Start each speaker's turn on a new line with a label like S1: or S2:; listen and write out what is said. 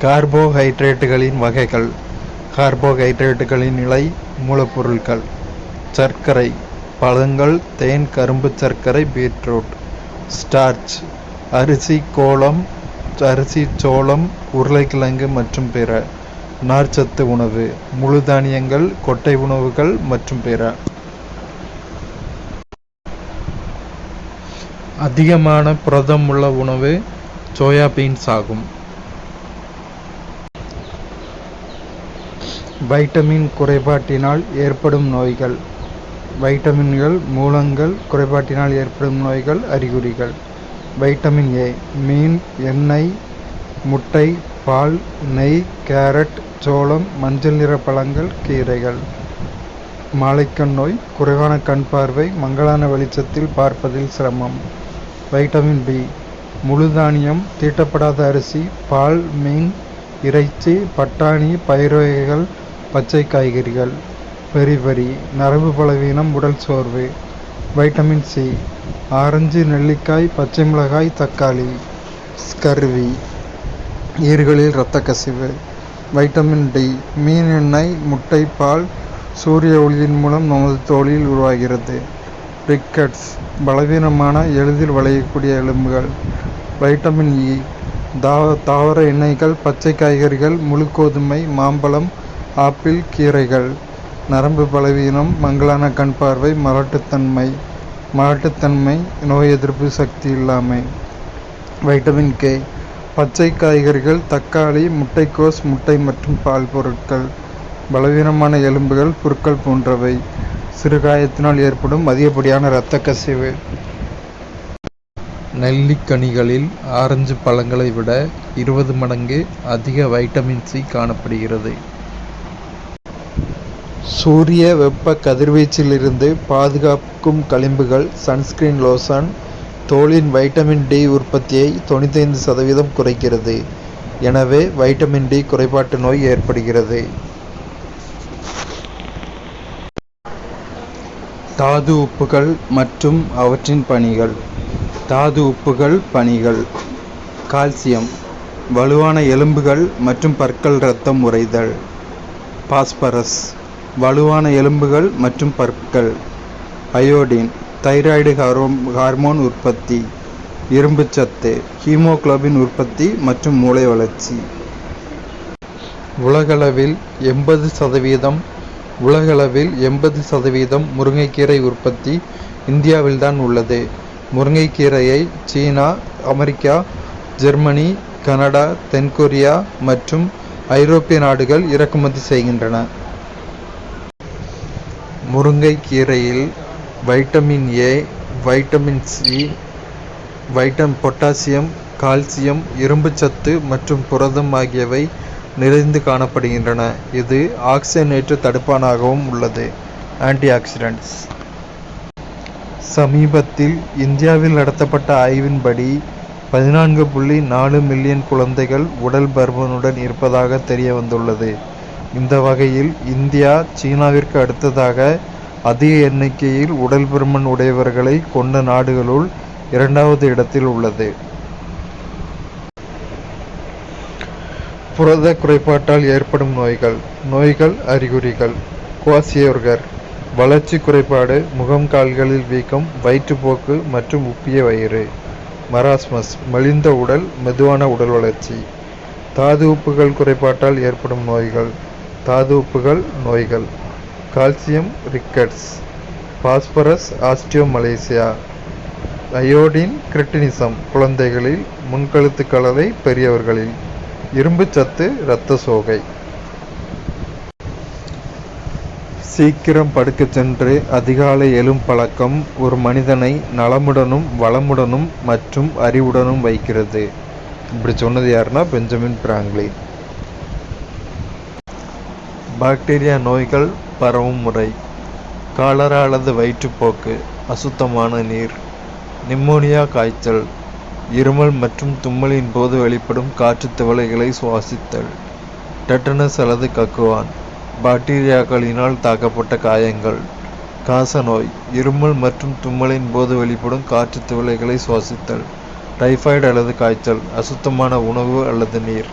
S1: கார்போஹைட்ரேட்டுகளின் வகைகள். கார்போஹைட்ரேட்டுகளின் நிலை மூலப்பொருட்கள். சர்க்கரை பழங்கள், தேன், கரும்பு சர்க்கரை, பீட்ரூட். ஸ்டார்ச் அரிசி, சோளம், உருளைக்கிழங்கு மற்றும் பிற. நார்ச்சத்து உணவு முழு தானியங்கள், கொட்டை உணவுகள் மற்றும் பிற. அதிகமான புரதம் உள்ள உணவு சோயா பீன்ஸ் ஆகும். வைட்டமின் குறைபாட்டினால் ஏற்படும் நோய்கள். வைட்டமின்கள் மூலங்கள் குறைபாட்டினால் ஏற்படும் நோய்கள். அறிகுறிகள். வைட்டமின் ஏ மீன், எண்ணெய், முட்டை, பால், நெய், கேரட், சோளம், மஞ்சள் நிற பழங்கள், கீரைகள். மாலைக்கண் நோய், குறைவான கண் பார்வை, மங்கலான வெளிச்சத்தில் பார்ப்பதில் சிரமம். வைட்டமின் பி முழு தானியம், தீட்டப்படாத அரிசி, பால், மீன், இறைச்சி, பட்டாணி, பயிர் வகைகள், பச்சை காய்கறிகள். பெரிபெரி நரம்பு பலவீனம், உடல் சோர்வு. வைட்டமின் சி ஆரஞ்சு, நெல்லிக்காய், பச்சை மிளகாய், தக்காளி. ஸ்கர்வி ஈறுகளில் இரத்த கசிவு. வைட்டமின் டி மீன் எண்ணெய், முட்டை, பால், சூரிய ஒளியின் மூலம் நமது தோலில் உருவாகிறது. ரிக்கெட்ஸ் பலவீனமான, எளிதில் வளையக்கூடிய எலும்புகள். வைட்டமின் இ தாவர எண்ணெய்கள், பச்சை காய்கறிகள், முழு கோதுமை, மாம்பழம், ஆப்பிள், கீரைகள். நரம்பு பலவீனம், மங்கலான கண் பார்வை, மலட்டுத்தன்மை, நோய் எதிர்ப்பு சக்தி இல்லாமை. வைட்டமின் கே பச்சை காய்கறிகள், தக்காளி, முட்டைக்கோஸ், முட்டை மற்றும் பால் பொருட்கள். பலவீனமான எலும்புகள், புற்கள் போன்றவை. சிறுகாயத்தினால் ஏற்படும் அதிகப்படியான இரத்த கசிவு. நெல்லிக்கனிகளில் ஆரஞ்சு பழங்களை விட 20 மடங்கு அதிக வைட்டமின் சி காணப்படுகிறது. சூரிய வெப்ப கதிர்வீச்சிலிருந்து பாதுகாக்கும் களிம்புகள், சன்ஸ்கிரீன் லோஷன் தோலின் வைட்டமின் டி உற்பத்தியை 95% குறைக்கிறது. எனவே வைட்டமின் டி குறைபாட்டு நோய் ஏற்படுகிறது. தாது உப்புகள் மற்றும் அவற்றின் பணிகள். தாது உப்புகள் பணிகள். கால்சியம் வலுவான எலும்புகள் மற்றும் பற்கள், இரத்தம் உறைதல். பாஸ்பரஸ் வலுவான எலும்புகள் மற்றும் பற்கள். அயோடின் தைராய்டு ஹார்மோன் உற்பத்தி. இரும்புச்சத்து ஹீமோகுளோபின் உற்பத்தி மற்றும் மூளை வளர்ச்சி. உலகளவில் 80% முருங்கைக்கீரை உற்பத்தி இந்தியாவில்தான் உள்ளது. முருங்கைக்கீரையை சீனா, அமெரிக்கா, ஜெர்மனி, கனடா, தென்கொரியா மற்றும் ஐரோப்பிய நாடுகள் இறக்குமதி செய்கின்றன. முருங்கைக்கீரையில் vitamin A, vitamin C, potassium, calcium, இரும்புச்சத்து மற்றும் புரதம் ஆகியவை நிறைந்து காணப்படுகின்றன. இது ஆக்சிஜனேற்ற தடுப்பானாகவும் உள்ளது. Anti oxidants. சமீபத்தில் இந்தியாவில் நடத்தப்பட்ட ஆய்வின்படி 14.4 மில்லியன் குழந்தைகள் உடல் பருமனுடன் இருப்பதாக தெரிய வந்துள்ளது. இந்த வகையில் இந்தியா சீனாவிற்கு அடுத்ததாக அதிக எண்ணிக்கையில் உடல் பருமன் உடையவர்களை கொண்ட நாடுகளுள் 2வது இடத்தில் உள்ளது. புரத குறைபாட்டால் ஏற்படும் நோய்கள். அறிகுறிகள். குவாசியோர்கர் வளர்ச்சி குறைபாடு, முகம், கால்களில் வீக்கம், வயிற்றுப்போக்கு மற்றும் உப்பிய வயிறு. மராஸ்மஸ் மெலிந்த உடல், மெதுவான உடல் வளர்ச்சி. தாது உப்புகள் குறைபாட்டால் ஏற்படும் தாது உப்புகள் நோய்கள். Calcium rickets. Phosphorus osteomalacia. Iodine cretinism குழந்தைகளில், முன்கழுத்து கலரை பெரியவர்களில். இரும்புச்சத்து இரத்த சோகை. சீக்கிரம் படுக்கச் சென்று அதிகாலை எழும் பழக்கம் ஒரு மனிதனை நலமுடனும் வளமுடனும் மற்றும் அறிவுடனும் வைக்கிறது. இப்படி சொன்னது யாருன்னா பெஞ்சமின் பிராங்க்லின். பாக்டீரியா நோய்கள் பரவும் முறை. காலரா அல்லது வயிற்றுப்போக்கு, அசுத்தமான நீர். நிமோனியா காய்ச்சல், இருமல் மற்றும் தும்மலின் போது வெளிப்படும் காற்றுத் தவளைகளை சுவாசித்தல். டெட்டனஸ் அல்லது கக்குவான், பாக்டீரியாக்களினால் தாக்கப்பட்ட காயங்கள். காசநோய், இருமல் மற்றும் தும்மலின் போது வெளிப்படும் காற்றுத் தவளைகளை சுவாசித்தல். டைபாய்டு அல்லது காய்ச்சல், அசுத்தமான உணவு அல்லது நீர்.